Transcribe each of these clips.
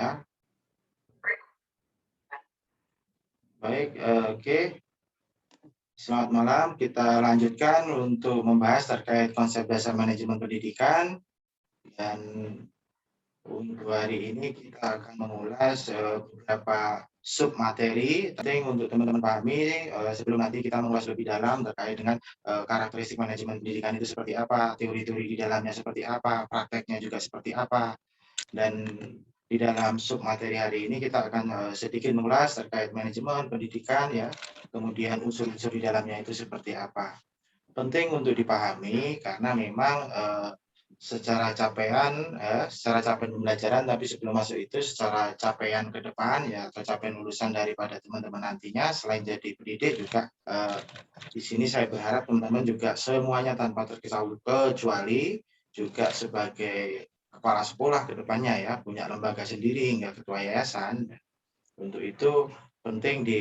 ya. Baik, oke. Selamat malam, kita lanjutkan untuk membahas terkait konsep dasar manajemen pendidikan. Dan untuk hari ini kita akan mengulas beberapa sub materi. Penting untuk teman-teman pahami sebelum nanti kita mengulas lebih dalam terkait dengan karakteristik manajemen pendidikan itu seperti apa, teori-teori di dalamnya seperti apa, prakteknya juga seperti apa. Dan di dalam sub materi hari ini kita akan sedikit mengulas terkait manajemen pendidikan ya, kemudian unsur-unsur di dalamnya itu seperti apa. Penting untuk dipahami karena memang secara capaian pembelajaran, tapi sebelum masuk itu secara capaian ke depan ya, atau capaian lulusan daripada teman-teman nantinya selain jadi pendidik juga di sini saya berharap teman-teman juga semuanya tanpa terkecuali juga sebagai kepala sekolah ke depannya ya, punya lembaga sendiri hingga ketua yayasan. Untuk itu penting di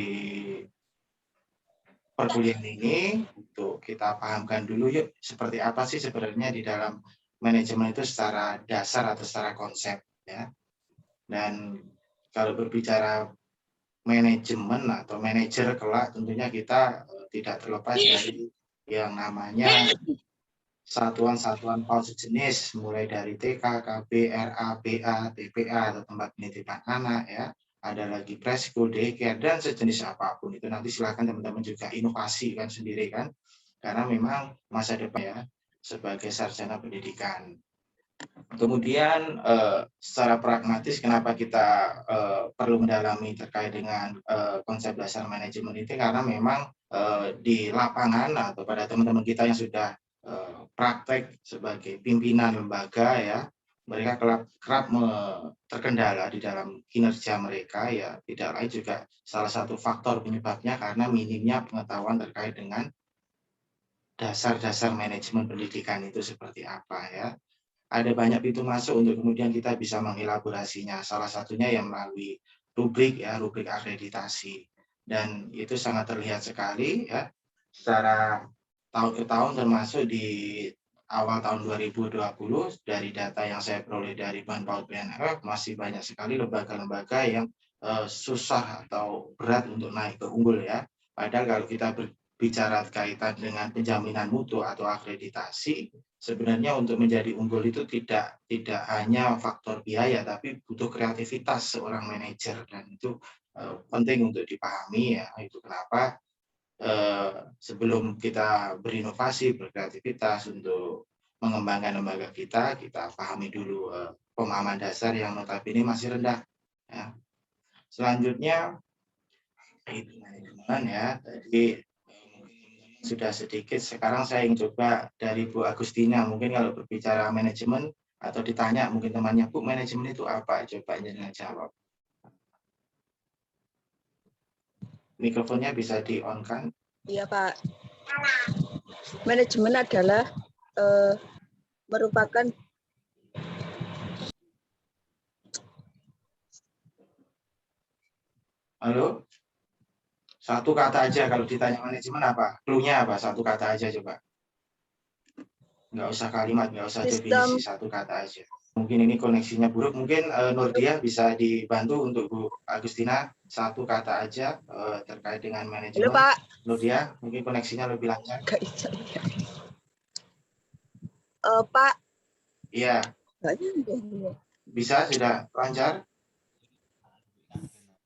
perkuliahan ini untuk kita pahamkan dulu yuk seperti apa sih sebenarnya di dalam manajemen itu secara dasar atau secara konsep ya. Dan kalau berbicara manajemen atau manajer kelak tentunya kita tidak terlepas dari yang namanya satuan-satuan PAUD sejenis mulai dari TK, KB, RA, BA, TPA atau tempat penitipan anak ya, ada lagi preschool, daycare dan sejenis apapun itu nanti silakan teman-teman juga inovasi kan sendiri kan, karena memang masa depan ya sebagai sarjana pendidikan. Kemudian secara pragmatis kenapa kita perlu mendalami terkait dengan konsep dasar manajemen itu karena memang di lapangan atau pada teman-teman kita yang sudah praktek sebagai pimpinan lembaga ya, mereka kerap terkendala di dalam kinerja mereka ya, tidak lain juga salah satu faktor penyebabnya karena minimnya pengetahuan terkait dengan dasar-dasar manajemen pendidikan itu seperti apa ya. Ada banyak pintu masuk untuk kemudian kita bisa mengelaborasinya. Salah satunya yang melalui rubrik ya, rubrik akreditasi. Dan itu sangat terlihat sekali ya secara tahun ke tahun termasuk di awal tahun 2020 dari data yang saya peroleh dari Bahan BNPB masih banyak sekali lembaga-lembaga yang susah atau berat untuk naik ke unggul ya. Padahal kalau kita berbicara kaitan dengan penjaminan mutu atau akreditasi, sebenarnya untuk menjadi unggul itu tidak hanya faktor biaya, tapi butuh kreativitas seorang manajer dan itu penting untuk dipahami ya. Itu kenapa sebelum kita berinovasi, berkreativitas untuk mengembangkan lembaga kita pahami dulu pemahaman dasar yang notabene masih rendah. Ya. Selanjutnya itu manajemen ya. Tadi sudah sedikit. Sekarang saya ingin coba dari Bu Agustina. Mungkin kalau berbicara manajemen atau ditanya mungkin temannya, Bu, manajemen itu apa? Coba jenengan jawab. Mikrofonnya bisa di-on kan? Iya, Pak. Manajemen adalah merupakan Halo? Satu kata aja kalau ditanya manajemen apa? Clue-nya apa? Satu kata aja coba. Nggak usah kalimat, nggak usah definisi, satu kata aja. Mungkin ini koneksinya buruk, mungkin Nurdia bisa dibantu untuk Bu Agustina, satu kata aja terkait dengan manajemen. Halo, Pak. Nurdia, mungkin koneksinya lebih lancar. Pak. Iya. Bisa, sudah lancar?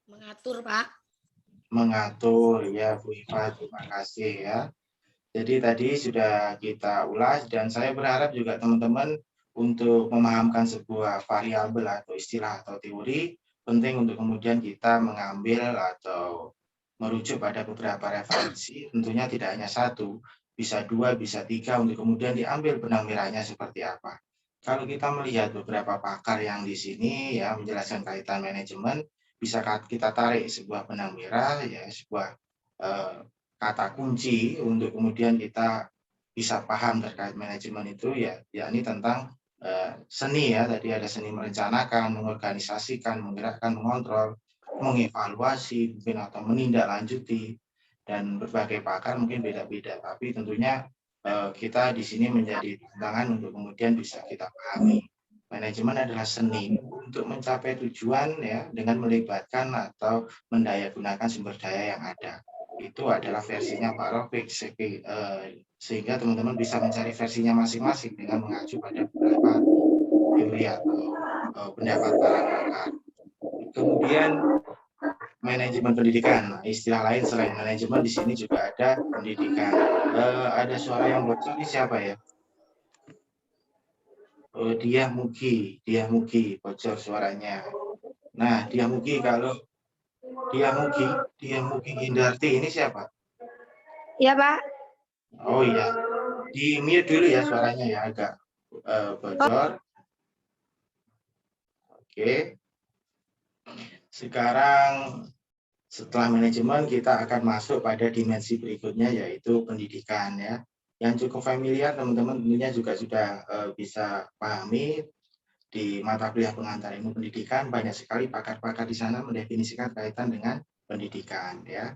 Mengatur, Pak. Mengatur, ya Bu Iva, terima kasih ya. Jadi tadi sudah kita ulas dan saya berharap juga teman-teman untuk memahamkan sebuah variabel atau istilah atau teori penting untuk kemudian kita mengambil atau merujuk pada beberapa referensi, tentunya tidak hanya satu, bisa dua, bisa tiga untuk kemudian diambil benang merahnya seperti apa. Kalau kita melihat beberapa pakar yang di sini ya menjelaskan kaitan manajemen, bisa kita tarik sebuah benang merah ya sebuah kata kunci untuk kemudian kita bisa paham terkait manajemen itu ya yakni tentang seni ya, tadi ada seni merencanakan, mengorganisasikan, menggerakkan, mengontrol, mengevaluasi mungkin atau menindaklanjuti, dan berbagai pakar mungkin beda-beda, tapi tentunya kita di sini menjadi tantangan untuk kemudian bisa kita pahami Manajemen adalah seni untuk mencapai tujuan ya dengan melibatkan atau mendayagunakan sumber daya yang ada. Itu adalah versinya Pak Rofik, sehingga teman-teman bisa mencari versinya masing-masing dengan mengacu pada beberapa teori atau pendapat para pakar. Kemudian manajemen pendidikan, istilah lain selain manajemen di sini juga ada pendidikan. Ada suara yang bocor ini siapa ya? Dia Mugi bocor suaranya. Nah, dia Mugi Hindarti ini siapa? Iya, Pak. Oh iya, di mute dulu ya suaranya ya, agak bocor. Oke. Sekarang setelah manajemen kita akan masuk pada dimensi berikutnya yaitu pendidikan ya. Yang cukup familiar teman-teman tentunya juga sudah bisa pahami di mata kuliah pengantar ilmu pendidikan banyak sekali pakar-pakar di sana mendefinisikan kaitan dengan pendidikan ya.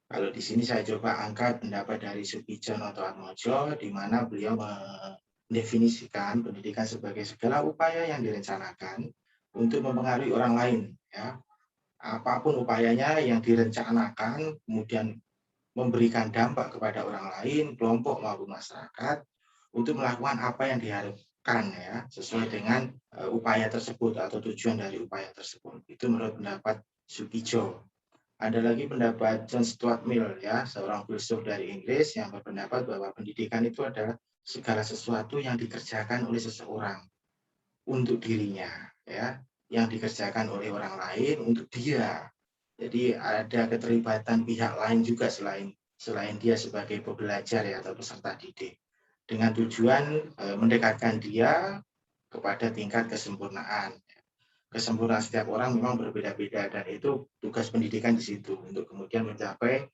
Kalau di sini saya coba angkat pendapat dari Soegijono Atmojo di mana beliau mendefinisikan pendidikan sebagai segala upaya yang direncanakan untuk mempengaruhi orang lain ya. Apapun upayanya yang direncanakan kemudian memberikan dampak kepada orang lain, kelompok maupun masyarakat untuk melakukan apa yang diharapkan ya, sesuai dengan upaya tersebut atau tujuan dari upaya tersebut. Itu menurut pendapat Soegijo. Ada lagi pendapat John Stuart Mill ya, seorang filsuf dari Inggris yang berpendapat bahwa pendidikan itu adalah segala sesuatu yang dikerjakan oleh seseorang untuk dirinya ya, yang dikerjakan oleh orang lain untuk dia. Jadi ada keterlibatan pihak lain juga selain dia sebagai pembelajar ya atau peserta didik dengan tujuan mendekatkan dia kepada tingkat kesempurnaan. Kesempurnaan setiap orang memang berbeda-beda dan itu tugas pendidikan di situ untuk kemudian mencapai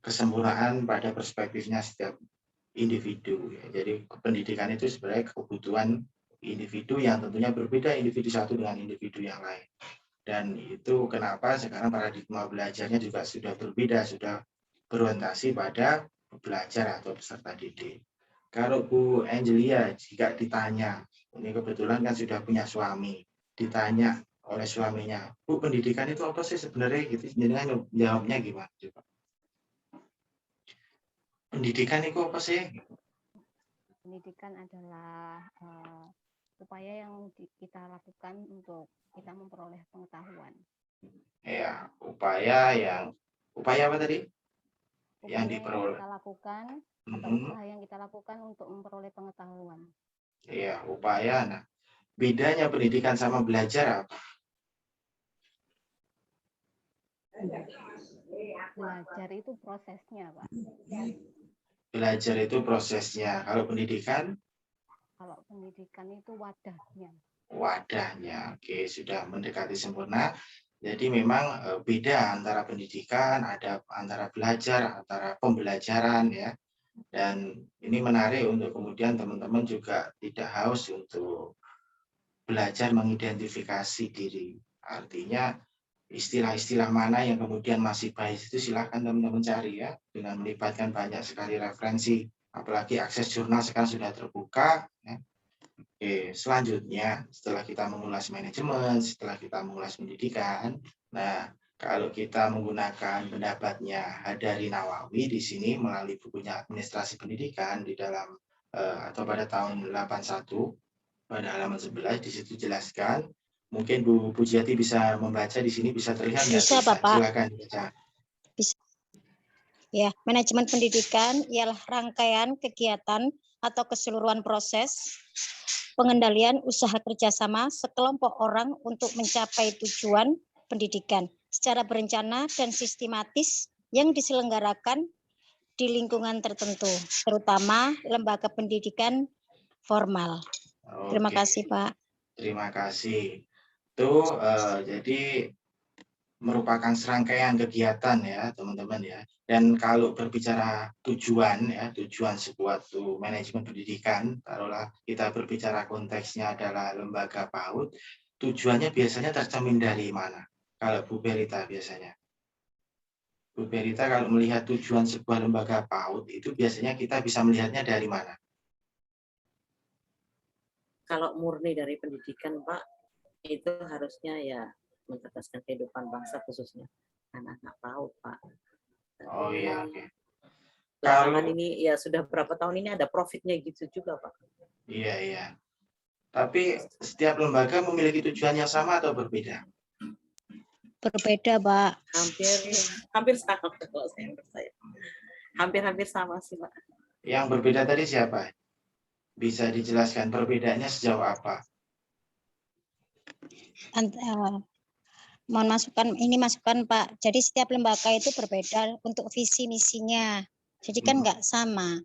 kesempurnaan pada perspektifnya setiap individu. Ya. Jadi pendidikan itu sebenarnya kebutuhan individu yang tentunya berbeda individu satu dengan individu yang lain. Dan itu kenapa sekarang paradigma belajarnya juga sudah berbeda, sudah berorientasi pada belajar atau peserta didik. Kalau Bu Angelia jika ditanya, ini kebetulan kan sudah punya suami, ditanya oleh suaminya, Bu pendidikan itu apa sih sebenarnya? Gitu, jenengan jawabnya gimana? Coba. Pendidikan itu apa sih? Pendidikan adalah upaya yang kita lakukan untuk kita memperoleh pengetahuan. Ya, upaya apa tadi? Upaya yang kita lakukan atau usaha yang kita lakukan untuk memperoleh pengetahuan. Iya, upaya. Nah, bedanya pendidikan sama belajar apa? Belajar itu prosesnya, Pak. Belajar itu prosesnya. Kalau pendidikan? Kalau pendidikan itu wadahnya. Wadahnya, oke, sudah mendekati sempurna. Jadi memang beda antara pendidikan, ada antara belajar, antara pembelajaran ya. Dan ini menarik untuk kemudian teman-teman juga tidak haus untuk belajar mengidentifikasi diri. Artinya istilah-istilah mana yang kemudian masih baik itu silahkan teman-teman cari ya dengan melibatkan banyak sekali referensi. Apalagi akses jurnal sekarang sudah terbuka. Ya. Oke, selanjutnya setelah kita mengulas manajemen, setelah kita mengulas pendidikan, nah kalau kita menggunakan pendapatnya Hadari Nawawi di sini melalui bukunya Administrasi Pendidikan di dalam atau pada tahun 81 pada halaman 11 di situ jelaskan. Mungkin Bu Pujiati bisa membaca di sini bisa terlihat nggak? Bisa, Bapak. Silakan dibaca. Bisa. Ya, manajemen pendidikan ialah rangkaian kegiatan atau keseluruhan proses pengendalian usaha kerjasama sekelompok orang untuk mencapai tujuan pendidikan secara berencana dan sistematis yang diselenggarakan di lingkungan tertentu, terutama lembaga pendidikan formal. Terima kasih, Pak. Terima kasih. Itu jadi merupakan serangkaian kegiatan ya teman-teman ya. Dan kalau berbicara tujuan ya, tujuan suatu manajemen pendidikan, taruhlah kita berbicara konteksnya adalah lembaga PAUD, tujuannya biasanya tercermin dari mana? Kalau Bu Berita biasanya. Bu Berita kalau melihat tujuan sebuah lembaga PAUD itu biasanya kita bisa melihatnya dari mana? kalau murni dari pendidikan, Pak, itu harusnya ya mencerdaskan kehidupan bangsa khususnya anak-anak PAUD, Pak. Oh iya, oke. Belakangan ini ya sudah berapa tahun ini ada profitnya gitu juga, Pak. Iya, iya. Tapi setiap lembaga memiliki tujuan yang sama atau berbeda? Berbeda, Pak. Hampir sama kalau saya percaya. Hampir sama sih, Pak. Yang berbeda tadi siapa? Bisa dijelaskan perbedaannya sejauh apa? Mohon masukan Pak. Jadi setiap lembaga itu berbeda untuk visi misinya. Jadi kan nggak sama.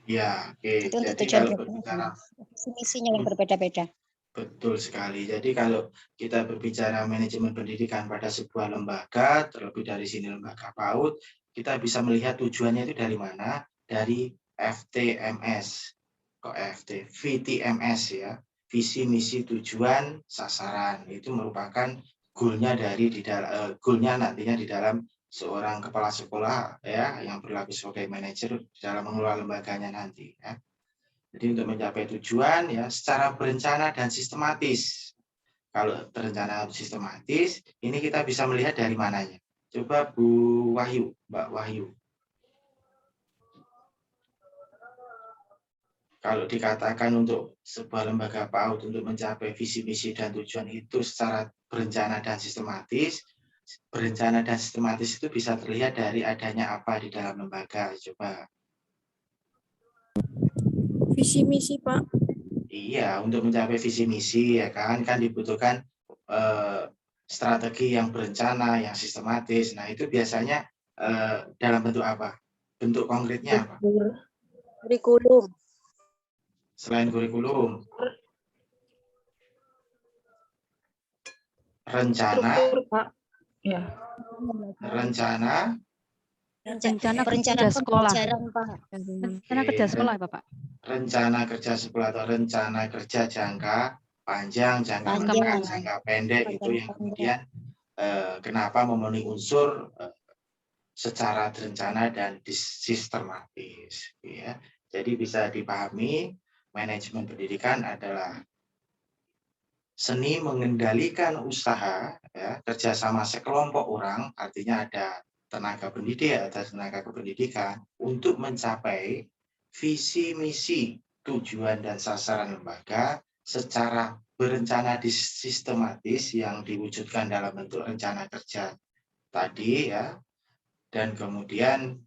Ya, oke. Itu untuk Jadi tujuan kalau berbicara visi misinya yang berbeda-beda. betul sekali. Jadi kalau kita berbicara manajemen pendidikan pada sebuah lembaga, terlebih dari sini lembaga PAUD, kita bisa melihat tujuannya itu dari mana? Dari FTMS. Kok FT? VTMS ya. Visi, misi, tujuan, sasaran. Itu merupakan goalnya goalnya nantinya di dalam seorang kepala sekolah ya yang berlaku sebagai manajer dalam mengelola lembaganya nanti ya. Jadi untuk mencapai tujuan ya secara berencana dan sistematis. Kalau berencana sistematis, ini kita bisa melihat dari mananya. Coba Bu Wahyu, Mbak Wahyu. Kalau dikatakan untuk sebuah lembaga PAUD untuk mencapai visi, misi, dan tujuan itu secara berencana dan sistematis, berencana dan sistematis itu bisa terlihat dari adanya apa di dalam lembaga. Coba. Visi misi, Pak. Iya, untuk mencapai visi misi ya kan dibutuhkan strategi yang berencana, yang sistematis. Nah, itu biasanya dalam bentuk apa? Bentuk konkretnya apa? Kurikulum. Selain kurikulum, rencana, Struktur, Pak. Ya. rencana Perencanaan pembelajaran, Pak. Rencana kerja sekolah, Bapak. Rencana kerja sekolah atau rencana kerja jangka panjang, jangka menengah, jangka pendek itu yang kemudian kenapa memenuhi unsur secara terencana dan sistematis. Ya. Jadi bisa dipahami manajemen pendidikan adalah seni mengendalikan usaha ya, kerjasama sekelompok orang, artinya ada tenaga pendidik atau tenaga kependidikan untuk mencapai visi misi tujuan dan sasaran lembaga secara berencana sistematis yang diwujudkan dalam bentuk rencana kerja tadi ya, dan kemudian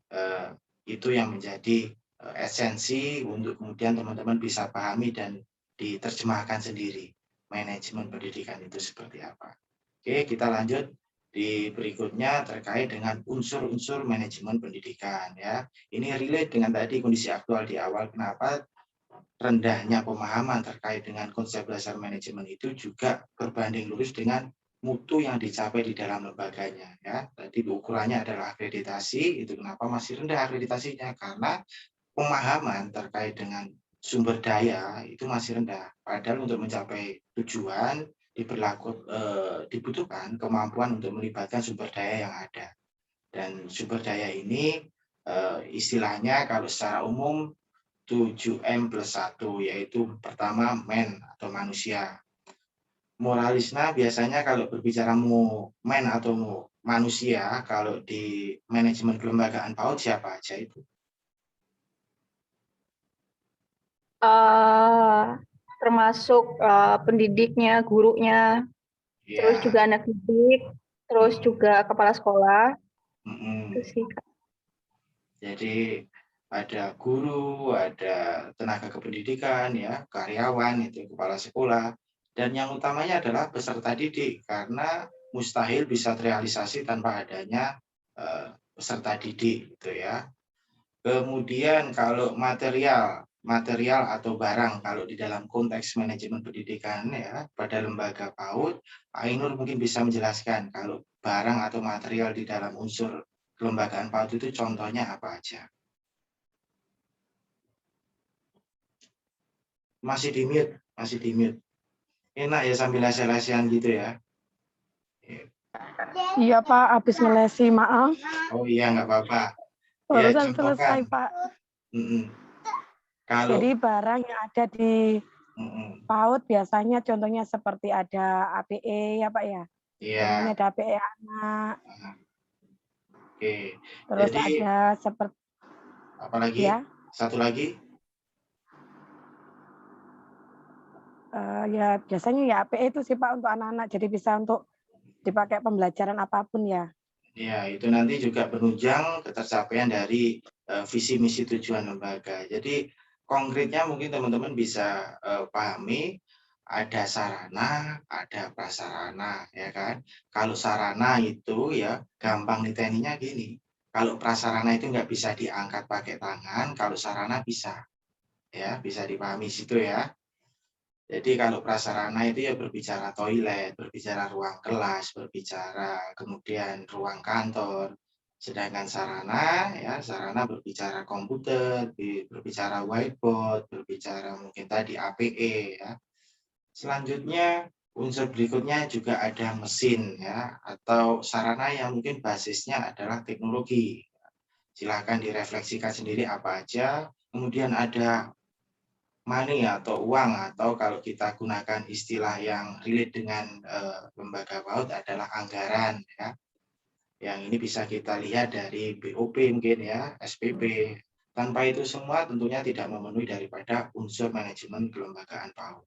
itu yang menjadi esensi untuk kemudian teman-teman bisa pahami dan diterjemahkan sendiri manajemen pendidikan itu seperti apa. Oke, kita lanjut di berikutnya terkait dengan unsur-unsur manajemen pendidikan ya. Ini relate dengan tadi kondisi aktual di awal, kenapa rendahnya pemahaman terkait dengan konsep dasar manajemen itu juga berbanding lurus dengan mutu yang dicapai di dalam lembaganya ya. Tadi ukurannya adalah akreditasi, itu kenapa masih rendah akreditasinya, karena pemahaman terkait dengan sumber daya itu masih rendah. Padahal untuk mencapai tujuan dibutuhkan kemampuan untuk melibatkan sumber daya yang ada. Dan sumber daya ini istilahnya kalau secara umum 7M+1, yaitu pertama man atau manusia. Moralisna biasanya kalau berbicara man atau manusia, kalau di manajemen kelembagaan PAUD siapa aja itu? Termasuk pendidiknya, gurunya, Ya. terus juga anak didik, terus juga kepala sekolah. Itu sih. Jadi ada guru, ada tenaga kependidikan, ya, karyawan, itu kepala sekolah, dan yang utamanya adalah peserta didik, karena mustahil bisa terrealisasi tanpa adanya peserta didik, gitu ya. Kemudian kalau material atau barang kalau di dalam konteks manajemen pendidikan ya pada lembaga PAUD, Pak Ainur mungkin bisa menjelaskan kalau barang atau material di dalam unsur kelembagaan PAUD itu contohnya apa aja? Masih di mute. Enak ya sambil lese-lesean gitu ya. Iya Pak, habis ngelesi, maaf. Oh iya, nggak apa-apa. Barusan selesai Pak. Kalau jadi barang yang ada di PAUD biasanya contohnya seperti ada APE ya Pak ya. Iya. Contohnya ada APE anak. Oke. Terus Jadi ada seperti apalagi? ya. Satu lagi? Ya biasanya ya APE itu sih Pak untuk anak-anak. Jadi bisa untuk dipakai pembelajaran apapun ya. Ya, itu nanti juga penunjang ketercapaian dari visi misi tujuan lembaga. Jadi konkretnya mungkin teman-teman bisa pahami ada sarana, ada prasarana, ya kan? Kalau sarana itu ya gampang niteninya gini. Kalau prasarana itu nggak bisa diangkat pakai tangan, kalau sarana bisa, ya bisa dipahami situ ya. Jadi kalau prasarana itu ya berbicara toilet, berbicara ruang kelas, berbicara kemudian ruang kantor. Sedangkan sarana ya sarana berbicara komputer, berbicara whiteboard, berbicara mungkin tadi APE ya. Selanjutnya unsur berikutnya juga ada mesin ya atau sarana yang mungkin basisnya adalah teknologi. Silakan direfleksikan sendiri apa aja. Kemudian ada money atau uang atau kalau kita gunakan istilah yang relate dengan lembaga PAUD adalah anggaran ya. Yang ini bisa kita lihat dari BOP mungkin ya, SPP. Tanpa itu semua tentunya tidak memenuhi daripada unsur manajemen kelembagaan PAUD.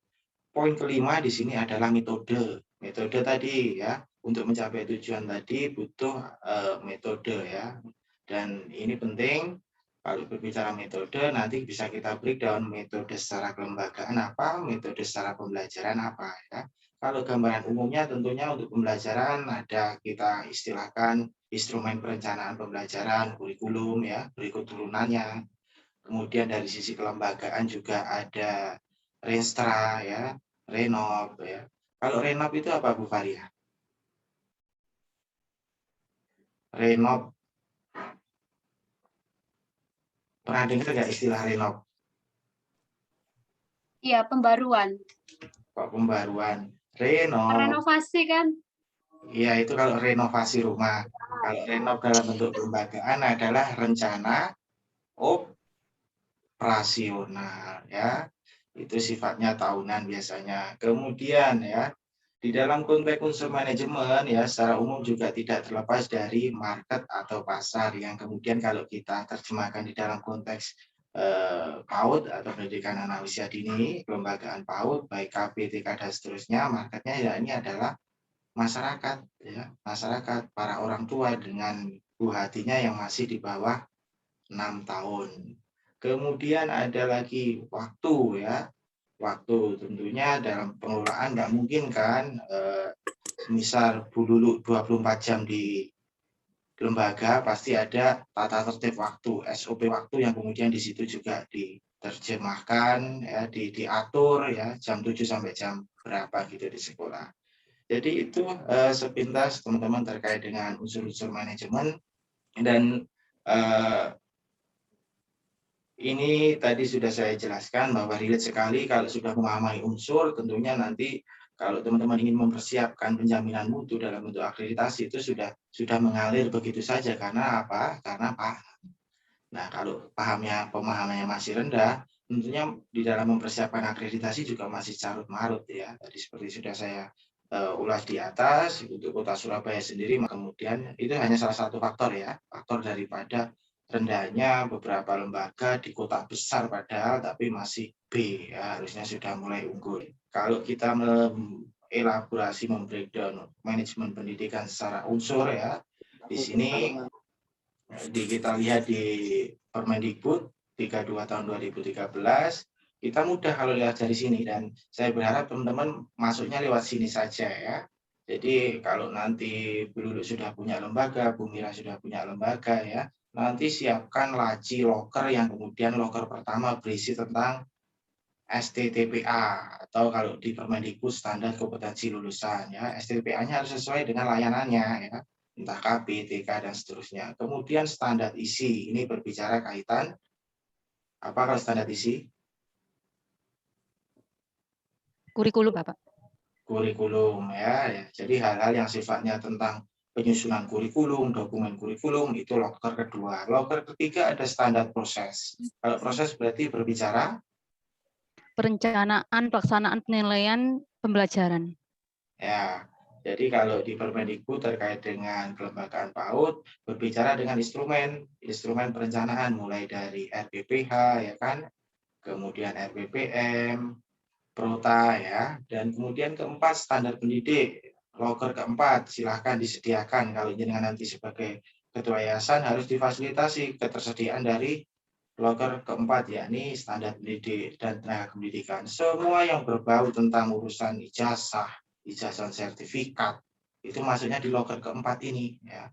Poin kelima di sini adalah metode. Metode tadi ya, untuk mencapai tujuan tadi butuh metode ya. Dan ini penting. Kalau berbicara metode, nanti bisa kita breakdown metode secara kelembagaan apa, metode secara pembelajaran apa. Ya. Kalau gambaran umumnya tentunya untuk pembelajaran ada kita istilahkan instrumen perencanaan pembelajaran, kurikulum, ya, berikut turunannya. Kemudian dari sisi kelembagaan juga ada Renstra, ya, Renov. Ya. Kalau Renov itu apa Bu Faria? Renov. Pernah dengar nggak istilah renov? Iya, pembaruan. Kok pembaruan? Renov. Renovasi kan? Iya, itu kalau renovasi rumah. Kalau renov dalam bentuk kelembagaan adalah rencana operasional, ya. Itu sifatnya tahunan biasanya. Kemudian ya, di dalam konteks unsur manajemen ya secara umum juga tidak terlepas dari market atau pasar yang kemudian kalau kita terjemahkan di dalam konteks PAUD atau pendidikan anak usia dini, kelembagaan PAUD, baik KB, TK dan seterusnya, marketnya ya ini adalah masyarakat, ya masyarakat para orang tua dengan buah hatinya yang masih di bawah 6 tahun. Kemudian ada lagi waktu ya. Waktu tentunya dalam pengelolaan nggak mungkin kan misal Bu Lulu 24 jam di lembaga pasti ada tata tertib waktu, SOP waktu yang kemudian di situ juga diterjemahkan ya, diatur ya jam 7 sampai jam berapa gitu di sekolah. Jadi itu sepintas teman-teman terkait dengan unsur-unsur manajemen dan ini tadi sudah saya jelaskan bahwa relate sekali kalau sudah memahami unsur, tentunya nanti kalau teman-teman ingin mempersiapkan penjaminan mutu dalam bentuk akreditasi itu sudah mengalir begitu saja karena apa? Karena paham. Nah, kalau pemahamannya masih rendah, tentunya di dalam mempersiapkan akreditasi juga masih carut marut ya. Tadi seperti sudah saya ulas di atas untuk Kota Surabaya sendiri, kemudian itu hanya salah satu faktor ya, faktor daripada rendahnya beberapa lembaga di kota besar padahal tapi masih B ya, harusnya sudah mulai unggul. Kalau kita elaborasi membreakdown manajemen pendidikan secara unsur ya, di sini kita lihat di Permendikbud 32 tahun 2013, kita mudah kalau lihat dari sini dan saya berharap teman-teman masuknya lewat sini saja ya. Jadi kalau nanti Bu Lulu sudah punya lembaga, Bu Mira sudah punya lembaga ya, nanti siapkan laci loker yang kemudian loker pertama berisi tentang STTPA atau kalau di Permendikbud standar kompetensi lulusan ya, STTPA-nya harus sesuai dengan layanannya ya, entah KB, TK dan seterusnya. Kemudian standar isi ini berbicara kaitan apa kalau standar isi? Kurikulum, Bapak. Kurikulum ya. Jadi hal-hal yang sifatnya tentang penyusunan kurikulum, dokumen kurikulum itu loker kedua. Loker ketiga ada standar proses. Kalau proses berarti berbicara perencanaan pelaksanaan penilaian pembelajaran. Ya, jadi kalau di Permendikbud terkait dengan kelembagaan PAUD berbicara dengan instrumen perencanaan mulai dari RBPH ya kan, kemudian RBPM, Prota ya, dan kemudian keempat standar pendidik. Loker keempat silahkan disediakan kalau jenengan nanti sebagai ketua yayasan harus difasilitasi ketersediaan dari loker keempat yakni standar pendidik dan tenaga pendidikan. Semua yang berbau tentang urusan ijazah sertifikat itu masuknya di loker keempat ini ya.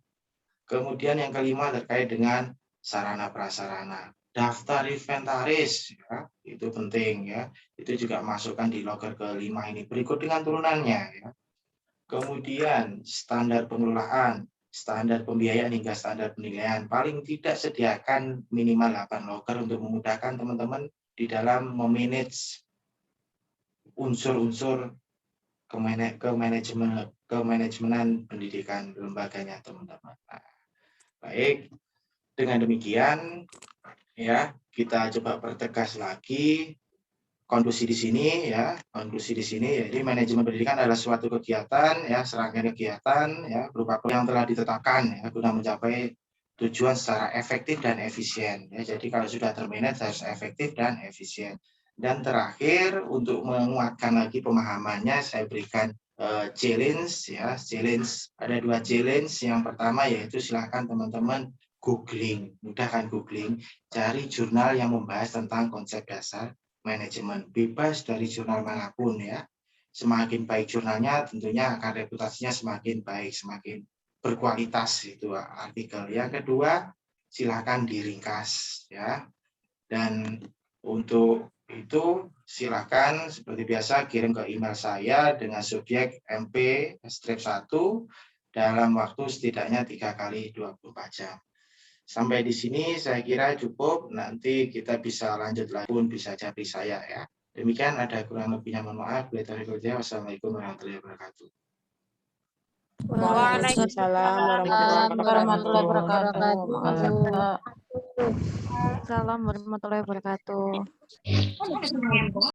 Kemudian yang kelima terkait dengan sarana prasarana. Daftar inventaris ya, itu penting ya. Itu juga masukkan di loker kelima ini berikut dengan turunannya ya. Kemudian standar pengelolaan, standar pembiayaan hingga standar penilaian. Paling tidak sediakan minimal 8 loker untuk memudahkan teman-teman di dalam memanage unsur-unsur kemanajemenan pendidikan lembaganya teman-teman. Nah, baik, dengan demikian ya kita coba pertegas lagi konklusi di sini ya. Konklusi di sini jadi manajemen pendidikan adalah suatu kegiatan ya, serangkaian kegiatan ya berupa yang telah ditetapkan ya guna mencapai tujuan secara efektif dan efisien ya. Jadi kalau sudah termanage harus efektif dan efisien. Dan terakhir untuk menguatkan lagi pemahamannya saya berikan challenge ya. Challenge ada 2 challenge. Yang pertama yaitu silakan teman-teman googling, mudah kan googling, cari jurnal yang membahas tentang konsep dasar manajemen, bebas dari jurnal manapun ya. Semakin baik jurnalnya tentunya akan reputasinya semakin baik, semakin berkualitas itu artikel. Yang kedua, silakan diringkas ya. Dan untuk itu silakan seperti biasa kirim ke email saya dengan subjek MP-1 dalam waktu setidaknya 3 kali 24 jam. Sampai di sini saya kira cukup, nanti kita bisa lanjut lagi pun bisa japri saya ya. Demikian, ada kurang lebihnya mohon maaf. Wassalamualaikum warahmatullahi wabarakatuh. Waalaikumsalam warahmatullahi wabarakatuh. Assalamualaikum warahmatullahi wabarakatuh.